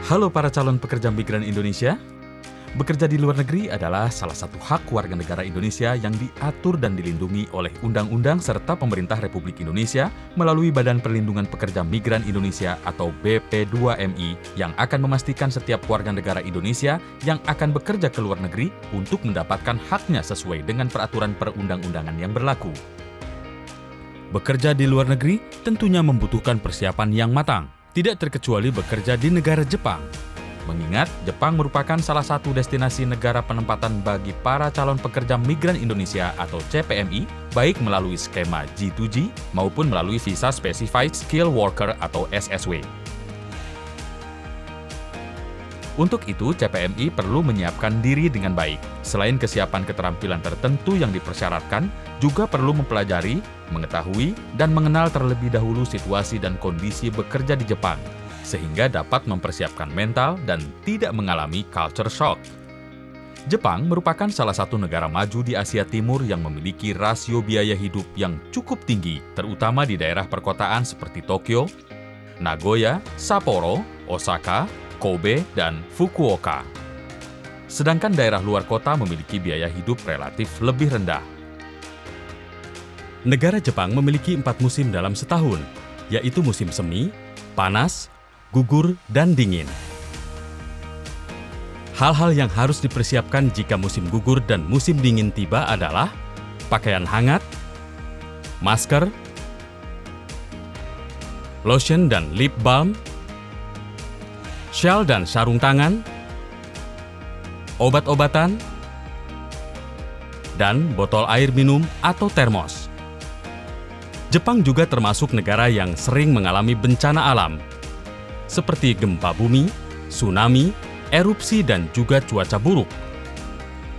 Halo para calon pekerja migran Indonesia. Bekerja di luar negeri adalah salah satu hak warga negara Indonesia yang diatur dan dilindungi oleh Undang-Undang serta Pemerintah Republik Indonesia melalui Badan Perlindungan Pekerja Migran Indonesia atau BP2MI yang akan memastikan setiap warga negara Indonesia yang akan bekerja ke luar negeri untuk mendapatkan haknya sesuai dengan peraturan perundang-undangan yang berlaku. Bekerja di luar negeri tentunya membutuhkan persiapan yang matang, tidak terkecuali bekerja di negara Jepang. Mengingat Jepang merupakan salah satu destinasi negara penempatan bagi para calon pekerja migran Indonesia atau CPMI, baik melalui skema G2G maupun melalui Visa Specified Skilled Worker atau SSW. Untuk itu, CPMI perlu menyiapkan diri dengan baik. Selain kesiapan keterampilan tertentu yang dipersyaratkan, juga perlu mempelajari, mengetahui, dan mengenal terlebih dahulu situasi dan kondisi bekerja di Jepang, sehingga dapat mempersiapkan mental dan tidak mengalami culture shock. Jepang merupakan salah satu negara maju di Asia Timur yang memiliki rasio biaya hidup yang cukup tinggi, terutama di daerah perkotaan seperti Tokyo, Nagoya, Sapporo, Osaka, Kobe, dan Fukuoka. Sedangkan daerah luar kota memiliki biaya hidup relatif lebih rendah. Negara Jepang memiliki 4 musim dalam setahun, yaitu musim semi, panas, gugur, dan dingin. Hal-hal yang harus dipersiapkan jika musim gugur dan musim dingin tiba adalah pakaian hangat, masker, lotion dan lip balm, shawl dan sarung tangan, obat-obatan, dan botol air minum atau termos. Jepang juga termasuk negara yang sering mengalami bencana alam, seperti gempa bumi, tsunami, erupsi, dan juga cuaca buruk.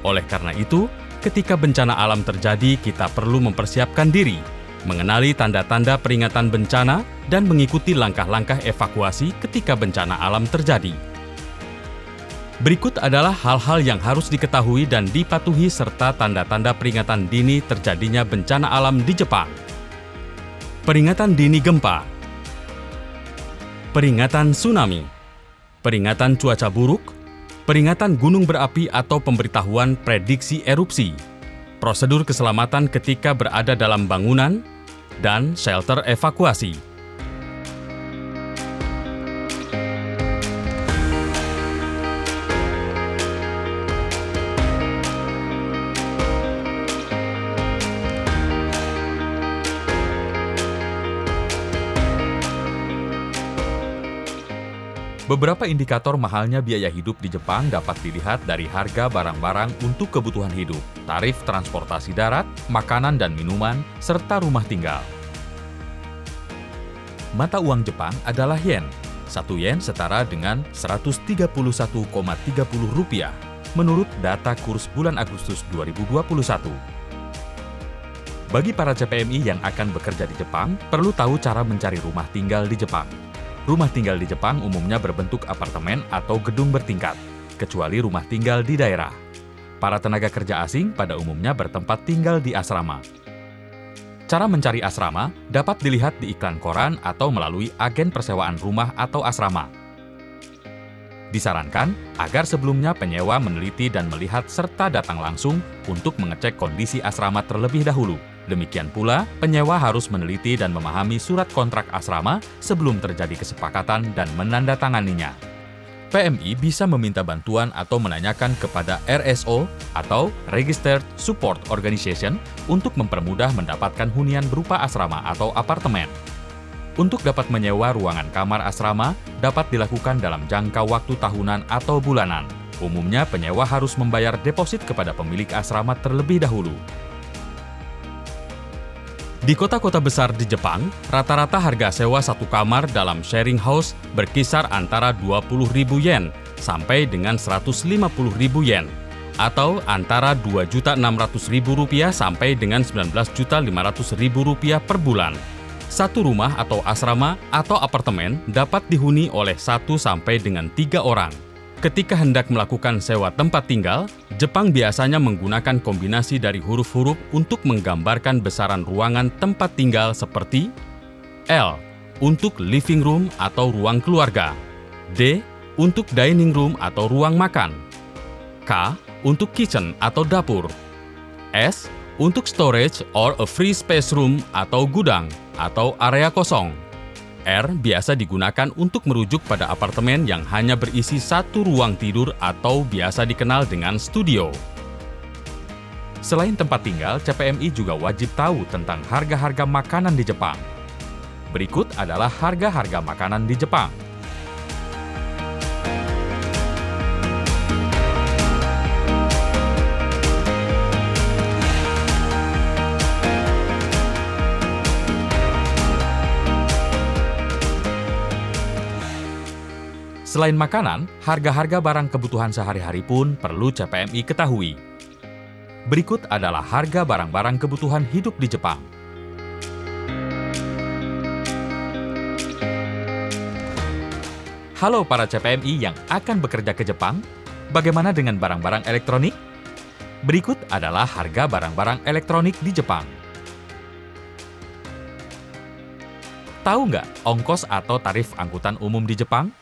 Oleh karena itu, ketika bencana alam terjadi, kita perlu mempersiapkan diri, mengenali tanda-tanda peringatan bencana, dan mengikuti langkah-langkah evakuasi ketika bencana alam terjadi. Berikut adalah hal-hal yang harus diketahui dan dipatuhi serta tanda-tanda peringatan dini terjadinya bencana alam di Jepang. Peringatan dini gempa, peringatan tsunami, peringatan cuaca buruk, peringatan gunung berapi atau pemberitahuan prediksi erupsi, prosedur keselamatan ketika berada dalam bangunan, dan shelter evakuasi. Beberapa indikator mahalnya biaya hidup di Jepang dapat dilihat dari harga barang-barang untuk kebutuhan hidup, tarif transportasi darat, makanan dan minuman, serta rumah tinggal. Mata uang Jepang adalah yen. 1 yen setara dengan 131,30 rupiah, menurut data kurs bulan Agustus 2021. Bagi para CPMI yang akan bekerja di Jepang, perlu tahu cara mencari rumah tinggal di Jepang. Rumah tinggal di Jepang umumnya berbentuk apartemen atau gedung bertingkat, kecuali rumah tinggal di daerah. Para tenaga kerja asing pada umumnya bertempat tinggal di asrama. Cara mencari asrama dapat dilihat di iklan koran atau melalui agen persewaan rumah atau asrama. Disarankan agar sebelumnya penyewa meneliti dan melihat serta datang langsung untuk mengecek kondisi asrama terlebih dahulu. Demikian pula, penyewa harus meneliti dan memahami surat kontrak asrama sebelum terjadi kesepakatan dan menandatanganinya. PMI bisa meminta bantuan atau menanyakan kepada RSO atau Registered Support Organization untuk mempermudah mendapatkan hunian berupa asrama atau apartemen. Untuk dapat menyewa ruangan kamar asrama, dapat dilakukan dalam jangka waktu tahunan atau bulanan. Umumnya, penyewa harus membayar deposit kepada pemilik asrama terlebih dahulu. Di kota-kota besar di Jepang, rata-rata harga sewa satu kamar dalam sharing house berkisar antara 20.000 yen sampai dengan 150.000 yen, atau antara 2.600.000 rupiah sampai dengan 19.500.000 rupiah per bulan. Satu rumah atau asrama atau apartemen dapat dihuni oleh 1 sampai dengan 3 orang. Ketika hendak melakukan sewa tempat tinggal, Jepang biasanya menggunakan kombinasi dari huruf-huruf untuk menggambarkan besaran ruangan tempat tinggal seperti L untuk living room atau ruang keluarga, D untuk dining room atau ruang makan. K untuk kitchen atau dapur. S untuk storage or a free space room atau gudang atau area kosong. R biasa digunakan untuk merujuk pada apartemen yang hanya berisi satu ruang tidur atau biasa dikenal dengan studio. Selain tempat tinggal, CPMI juga wajib tahu tentang harga-harga makanan di Jepang. Berikut adalah harga-harga makanan di Jepang. Selain makanan, harga-harga barang kebutuhan sehari-hari pun perlu CPMI ketahui. Berikut adalah harga barang-barang kebutuhan hidup di Jepang. Halo para CPMI yang akan bekerja ke Jepang, bagaimana dengan barang-barang elektronik? Berikut adalah harga barang-barang elektronik di Jepang. Tahu nggak ongkos atau tarif angkutan umum di Jepang?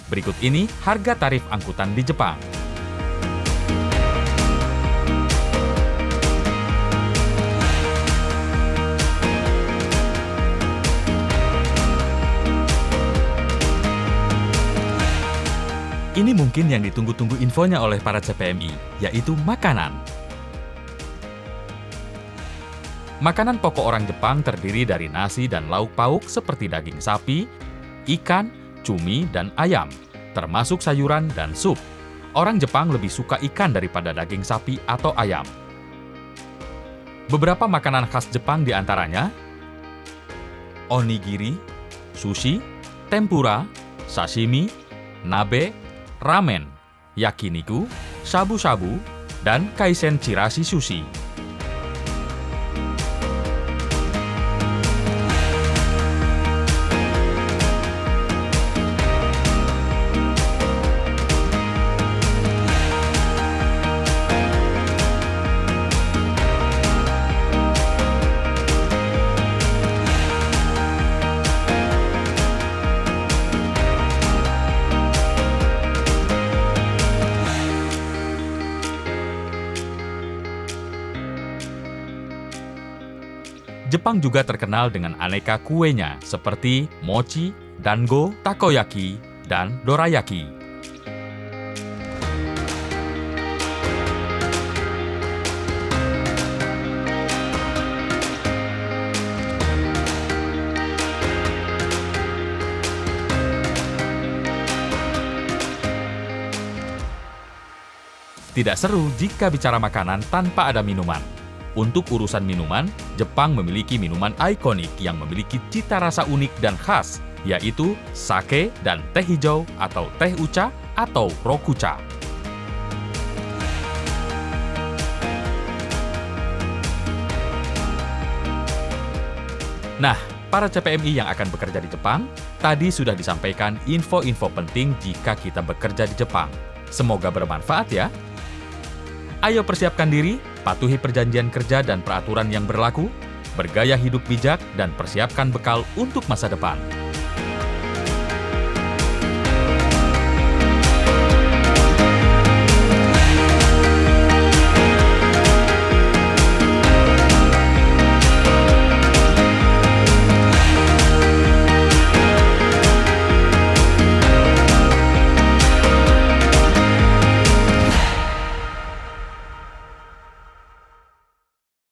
Berikut ini harga tarif angkutan di Jepang. Ini mungkin yang ditunggu-tunggu infonya oleh para CPMI, yaitu makanan. Makanan pokok orang Jepang terdiri dari nasi dan lauk pauk seperti daging sapi, ikan, cumi, dan ayam, termasuk sayuran dan sup. Orang Jepang lebih suka ikan daripada daging sapi atau ayam. Beberapa makanan khas Jepang diantaranya onigiri, sushi, tempura, sashimi, nabe, ramen, yakiniku, shabu-shabu, dan kaisen chirashi sushi. Jepang juga terkenal dengan aneka kuenya seperti mochi, dango, takoyaki, dan dorayaki. Tidak seru jika bicara makanan tanpa ada minuman. Untuk urusan minuman, Jepang memiliki minuman ikonik yang memiliki cita rasa unik dan khas, yaitu sake dan teh hijau atau teh ucha atau rokucha. Nah, para CPMI yang akan bekerja di Jepang, tadi sudah disampaikan info-info penting jika kita bekerja di Jepang. Semoga bermanfaat ya. Ayo persiapkan diri, patuhi perjanjian kerja dan peraturan yang berlaku, bergaya hidup bijak, dan persiapkan bekal untuk masa depan.